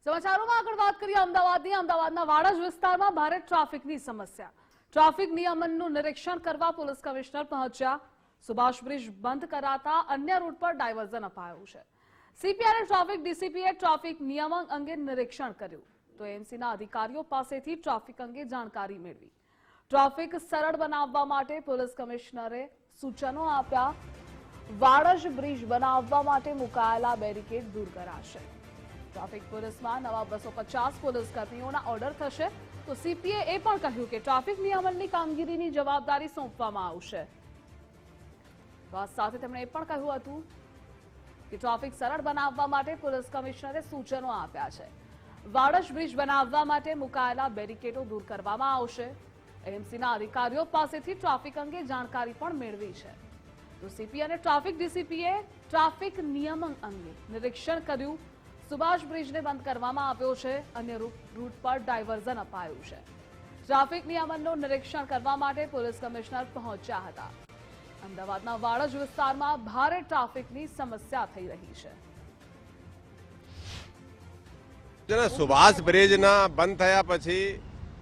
સમાચારોમાં આગળ વાત કરીએ અમદાવાદના વાડજ વિસ્તારમાં ભારે ટ્રાફિકની સમસ્યા. ટ્રાફિક નિયમનનું નિરીક્ષણ કરવા પોલીસ કમિશનર પહોંચ્યા. સુભાષ બ્રિજ બંધ કરાતા અન્ય રૂટ પર ડાયવર્ઝન અપાયું છે. સીપી અને ટ્રાફિક ડીસીપીએ ટ્રાફિક નિયમન અંગે નિરીક્ષણ કર્યું તો એમસીના અધિકારીઓ પાસેથી ટ્રાફિક અંગે જાણકારી મેળવી. ટ્રાફિક સરળ બનાવવા માટે પોલીસ કમિશનરે સૂચનો આપ્યા. વાડજ બ્રિજ બનાવવા માટે મુકાયેલા બેરિકેડ દૂર કરાશે. ટ્રાફિક પોલીસમાં નવા 250 પોલીસ કર્મીઓના ઓર્ડર થશે તો સીપીએ એ પણ કહ્યું કે ટ્રાફિક નિયમનની કામગીરીની જવાબદારી સોંપવામાં આવશે. વાત સાથે તેમણે એ પણ કહ્યું હતું કે ટ્રાફિક સરળ બનાવવા માટે પોલીસ કમિશનરે સૂચનો આપ્યા છે. વાડજ બ્રિજ બનાવવા માટે મુકાયેલા બેરિકેડો દૂર કરવામાં આવશે. એમસીના અધિકારીઓ પાસેથી ટ્રાફિક અંગે જાણકારી પણ મેળવી છે તો સીપી અને ટ્રાફિક ડીસીપીએ ટ્રાફિક નિયમન અંગે નિરીક્ષણ કર્યું. સુભાષ બ્રિજને બંધ કરવામાં આવ્યો છે. અન્ય રૂટ પર ડાયવર્ઝન અપાયું છે. ટ્રાફિક નિયમનનું નિરીક્ષણ કરવા માટે પોલીસ કમિશનર પહોંચ્યા હતા. અમદાવાદના વાડજ વિસ્તારમાં ભારે ટ્રાફિકની સમસ્યા થઈ રહી છે. સુભાષ બ્રિજના બંધ થયા પછી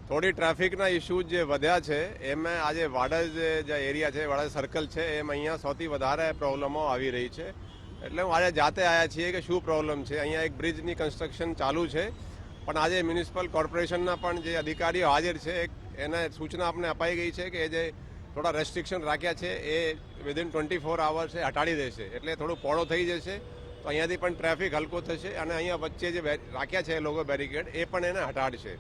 થોડી ટ્રાફિકના ઇસ્યુઝ જે વધ્યા છે એમાં આજે વાડજ જે એરિયા છે, વાડજ સર્કલ છે, એમાં અહીંયા સૌથી વધારે પ્રોબ્લેમો આવી રહી છે. એટલે હું આજે જાતે આવ્યા છીએ કે શું પ્રોબ્લેમ છે. અહીંયા એક બ્રિજની કન્સ્ટ્રક્શન ચાલુ છે પણ આજે મ્યુનિસિપલ કોર્પોરેશનના પણ જે અધિકારીઓ હાજર છે એને સૂચના આપને અપાઈ ગઈ છે કે જે થોડા રેસ્ટ્રિક્શન રાખ્યા છે એ વિધિન 24 અવર્સ હટાડી દેશે. એટલે થોડું પોળો થઈ જશે તો અહીંયાથી પણ ટ્રાફિક હલકો થશે અને અહીંયા વચ્ચે જે રાખ્યા છે લોકો બેરિકેડ એ પણ એને હટાડશે.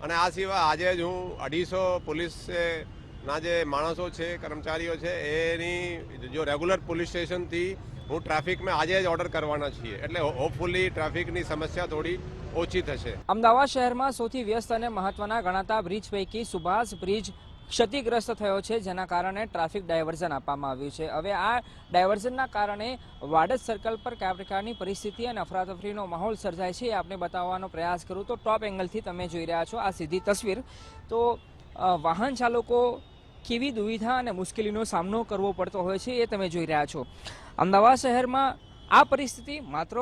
અને આ સિવાય આજે જ હું 250 પોલીસના જે માણસો છે, કર્મચારીઓ છે, એની જો રેગ્યુલર પોલીસ સ્ટેશનથી હું ટ્રાફિકમાં આજે જ ઓર્ડર કરવાના છીએ. એટલે હોપફુલી ટ્રાફિકની સમસ્યા થોડી ઓછી થશે. અમદાવાદ શહેરમાં સૌથી વ્યસ્ત અને મહત્વના ગણાતા બ્રિજ પૈકી સુભાષ બ્રિજ ક્ષતિગ્રસ્ત થયો છે, જેના કારણે ટ્રાફિક ડાયવર્ઝન આપવામાં આવ્યું છે. હવે આ ડાયવર્ઝનના કારણે વાડજ સર્કલ પર કયા પ્રકારની પરિસ્થિતિ અને અફરાતફરીનો માહોલ સર્જાય છે એ આપને બતાવવાનો પ્રયાસ કરું તો ટોપ એંગલથી તમે જોઈ રહ્યા છો આ સીધી તસવીર. તો વાહન ચાલકો કેવી દુવિધા અને મુશ્કેલીનો સામનો કરવો પડતો હોય છે એ તમે જોઈ રહ્યા છો. અમદાવાદ શહેરમાં આ પરિસ્થિતિ માત્ર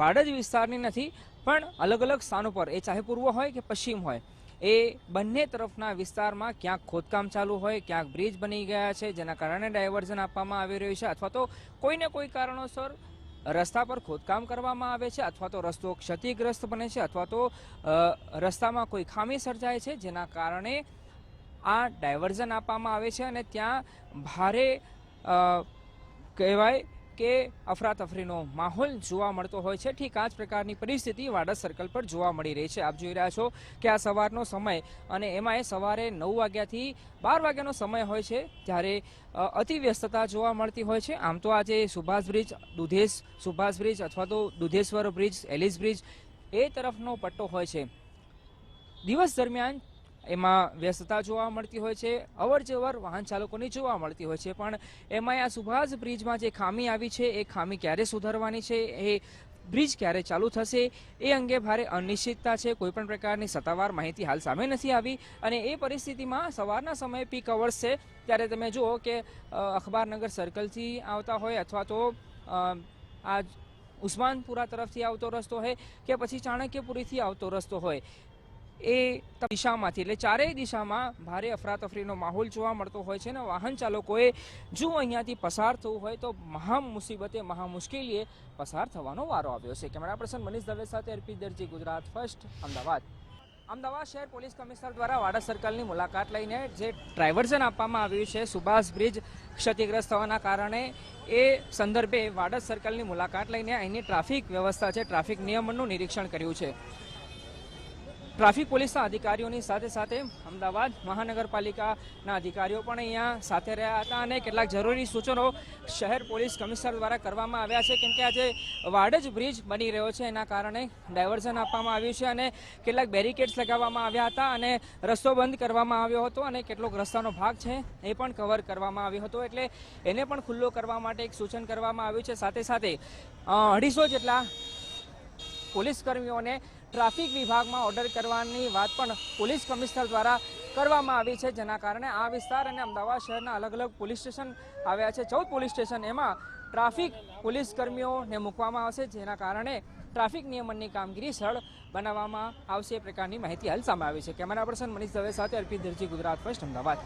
વાડજ વિસ્તારની નથી પણ અલગ અલગ સ્થાનો પર, એ ચાહે પૂર્વ હોય કે પશ્ચિમ હોય, એ બંને તરફના વિસ્તારમાં ક્યાંક ખોદકામ ચાલુ હોય, ક્યાંક બ્રિજ બની ગયા છે જેના કારણે ડાયવર્ઝન આપવામાં આવી રહ્યું છે, અથવા તો કોઈને કોઈ કારણોસર રસ્તા પર ખોદકામ કરવામાં આવે છે, અથવા તો રસ્તો ક્ષતિગ્રસ્ત બને છે, અથવા તો રસ્તામાં કોઈ ખામી સર્જાય છે જેના કારણે આ ડાયવર્ઝન આપવામાં આવે છે અને ત્યાં ભારે કહેવાય કે અફરાતફરીનો માહોલ જોવા મળતો હોય છે. ઠીક આ જ પ્રકારની પરિસ્થિતિ વાડજ સર્કલ પર જોવા મળી રહી છે. આપ જોઈ રહ્યા છો કે આ સવારનો સમય અને એમાં સવારે 9 વાગ્યાથી 12 વાગ્યાનો સમય હોય છે ત્યારે અતિ વ્યસ્તતા જોવા મળતી હોય છે. આમ તો આજે સુભાષ બ્રિજ, સુભાષ બ્રિજ અથવા તો દુધેશ્વર બ્રિજ, એલિસ બ્રિજ એ તરફનો પટ્ટો હોય છે. દિવસ દરમિયાન એમાં વ્યસ્તતા જોવા મળતી હોય છે, અવર જવર વાહન ચાલકોની જોવા મળતી હોય છે, પણ એમાં આ સુભાષ બ્રિજમાં જે ખામી આવી છે એ ખામી ક્યારે સુધારવાની છે, એ બ્રિજ ક્યારે ચાલુ થશે એ અંગે ભારે અનિશ્ચિતતા છે. કોઈપણ પ્રકારની સત્તાવાર માહિતી હાલ સામે નથી આવી અને એ પરિસ્થિતિમાં સવારના સમયે પીક અવર્સ છે ત્યારે તમે જુઓ કે અખબારનગર સર્કલથી આવતા હોય અથવા તો આ ઉસ્માનપુરા તરફથી આવતો રસ્તો હોય કે પછી ચાણક્યપુરીથી આવતો રસ્તો હોય, એ દિશામાંથી એટલે ચારેય દિશામાં ભારે અફરાતફરીનો માહોલ જોવા મળતો હોય છે અને વાહન ચાલકોએ જો અહીંયાથી પસાર થવું હોય તો મહા મુસીબતે, મહા મુશ્કેલીએ પસાર થવાનો વારો આવ્યો છે. કેમેરા પર્સન મનીષ દવે સાથે અર્પિત દરજી, ગુજરાત ફર્સ્ટ, અમદાવાદ. અમદાવાદ શહેર પોલીસ કમિશનર દ્વારા વાડજ સર્કલની મુલાકાત લઈને જે ડાયવર્ઝન આપવામાં આવ્યું છે સુભાષ બ્રિજ ક્ષતિગ્રસ્ત થવાના કારણે, એ સંદર્ભે વાડજ સર્કલની મુલાકાત લઈને અહીંની ટ્રાફિક વ્યવસ્થા છે, ટ્રાફિક નિયમનનું નિરીક્ષણ કર્યું છે. ટ્રાફિક પોલીસના અધિકારીઓની સાથે સાથે અમદાવાદ મહાનગરપાલિકાના અધિકારીઓ પણ અહીંયા સાથે રહ્યા હતા અને કેટલાક જરૂરી સૂચનો શહેર પોલીસ કમિશનર દ્વારા કરવામાં આવ્યા છે. કેમ કે આજે વાડજ બ્રિજ બની રહ્યો છે એના કારણે ડાયવર્ઝન આપવામાં આવ્યું છે અને કેટલાક બેરિકેડ્સ લગાવવામાં આવ્યા હતા અને રસ્તો બંધ કરવામાં આવ્યો હતો અને કેટલોક રસ્તાનો ભાગ છે એ પણ કવર કરવામાં આવ્યો હતો. એટલે એને પણ ખુલ્લો કરવા માટે એક સૂચન કરવામાં આવ્યું છે. સાથે સાથે 250 જેટલા પોલીસ કર્મીઓને ટ્રાફિક વિભાગમાં ઓર્ડર કરવાની વાત પણ પોલીસ કમિશનર દ્વારા કરવામાં આવી છે, જેના કારણે આ વિસ્તાર અને અમદાવાદ શહેરના અલગ અલગ પોલીસ સ્ટેશન આવ્યા છે, 14 પોલીસ સ્ટેશન, એમાં ટ્રાફિક પોલીસ કર્મીઓને મૂકવામાં આવશે જેના કારણે ટ્રાફિક નિયમનની કામગીરી સરળ બનાવવામાં આવશે એ પ્રકારની માહિતી હાલ સામે આવી છે. કેમેરા પર્સન મનીષ દવે સાથે અર્પિત દરજી, ગુજરાત ફર્સ્ટ, અમદાવાદ.